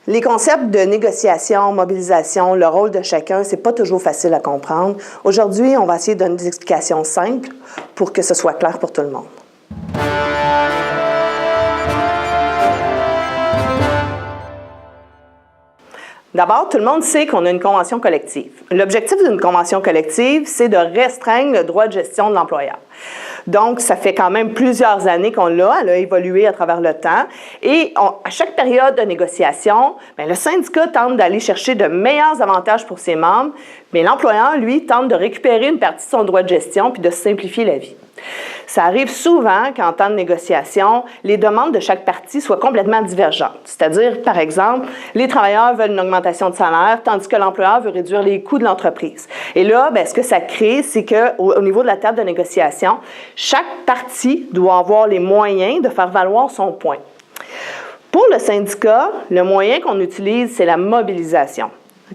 Les concepts de négociation, mobilisation, le rôle de chacun, c'est pas toujours facile à comprendre. Aujourd'hui, on va essayer de donner des explications simples pour que ce soit clair pour tout le monde. D'abord, tout le monde sait qu'on a une convention collective. L'objectif d'une convention collective, c'est de restreindre le droit de gestion de l'employeur. Donc, ça fait quand même plusieurs années qu'on l'a, elle a évolué à travers le temps. Et à chaque période de négociation, bien, le syndicat tente d'aller chercher de meilleurs avantages pour ses membres, mais l'employeur, lui, tente de récupérer une partie de son droit de gestion puis de simplifier la vie. Ça arrive souvent qu'en temps de négociation, les demandes de chaque partie soient complètement divergentes. C'est-à-dire, par exemple, les travailleurs veulent une augmentation de salaire, tandis que l'employeur veut réduire les coûts de l'entreprise. Et là, bien, ce que ça crée, c'est qu'au niveau de la table de négociation, chaque partie doit avoir les moyens de faire valoir son point. Pour le syndicat, le moyen qu'on utilise, c'est la mobilisation.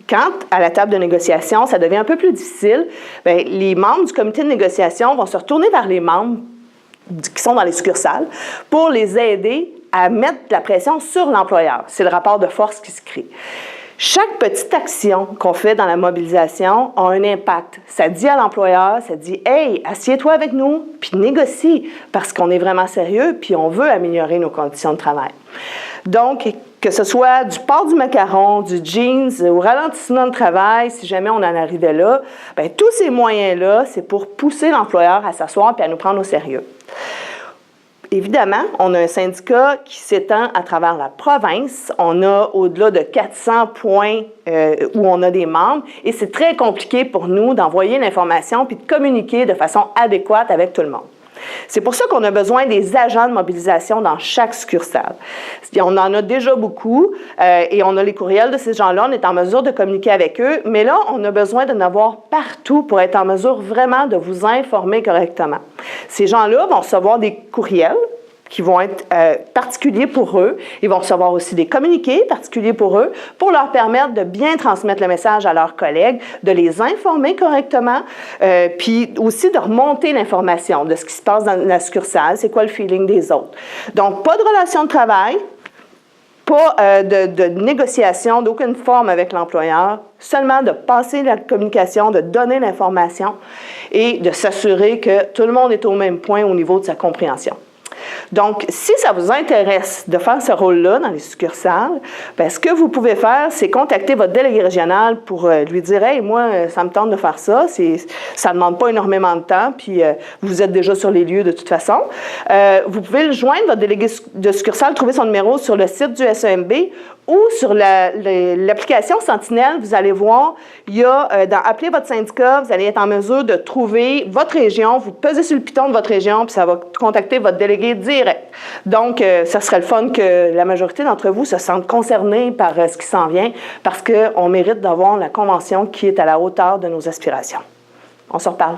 Quand, à la table de négociation, ça devient un peu plus difficile, bien, les membres du comité de négociation vont se retourner vers les membres qui sont dans les succursales pour les aider à mettre de la pression sur l'employeur. C'est le rapport de force qui se crée. Chaque petite action qu'on fait dans la mobilisation a un impact. Ça dit à l'employeur, ça dit « Hey, assieds-toi avec nous, puis négocie, parce qu'on est vraiment sérieux, puis on veut améliorer nos conditions de travail. » Donc, que ce soit du port du macaron, du jeans, au ralentissement de travail, si jamais on en arrivait là, bien, tous ces moyens-là, c'est pour pousser l'employeur à s'asseoir et à nous prendre au sérieux. Évidemment, on a un syndicat qui s'étend à travers la province. On a au-delà de 400 points où on a des membres et c'est très compliqué pour nous d'envoyer l'information puis de communiquer de façon adéquate avec tout le monde. C'est pour ça qu'on a besoin des agents de mobilisation dans chaque succursale. On en a déjà beaucoup et on a les courriels de ces gens-là, on est en mesure de communiquer avec eux, mais là, on a besoin d'en avoir partout pour être en mesure vraiment de vous informer correctement. Ces gens-là vont recevoir des courriels qui vont être particuliers pour eux. Ils vont recevoir aussi des communiqués particuliers pour eux pour leur permettre de bien transmettre le message à leurs collègues, de les informer correctement, puis aussi de remonter l'information de ce qui se passe dans la succursale, c'est quoi le feeling des autres. Donc, pas de relation de travail, pas de négociation d'aucune forme avec l'employeur, seulement de passer la communication, de donner l'information et de s'assurer que tout le monde est au même point au niveau de sa compréhension. Donc, si ça vous intéresse de faire ce rôle-là dans les succursales, bien, ce que vous pouvez faire, c'est contacter votre délégué régional pour lui dire « Hey, moi, ça me tente de faire ça. Ça ne demande pas énormément de temps, puis vous êtes déjà sur les lieux de toute façon. » Vous pouvez le joindre, votre délégué de succursale, trouver son numéro sur le site du SEMB ou sur l'application Sentinelle, vous allez voir, il y a dans « Appelez votre syndicat », vous allez être en mesure de trouver votre région, vous pesez sur le piton de votre région, puis ça va contacter votre délégué direct. Donc, ça serait le fun que la majorité d'entre vous se sentent concernés par ce qui s'en vient, parce qu'on mérite d'avoir la convention qui est à la hauteur de nos aspirations. On se reparle.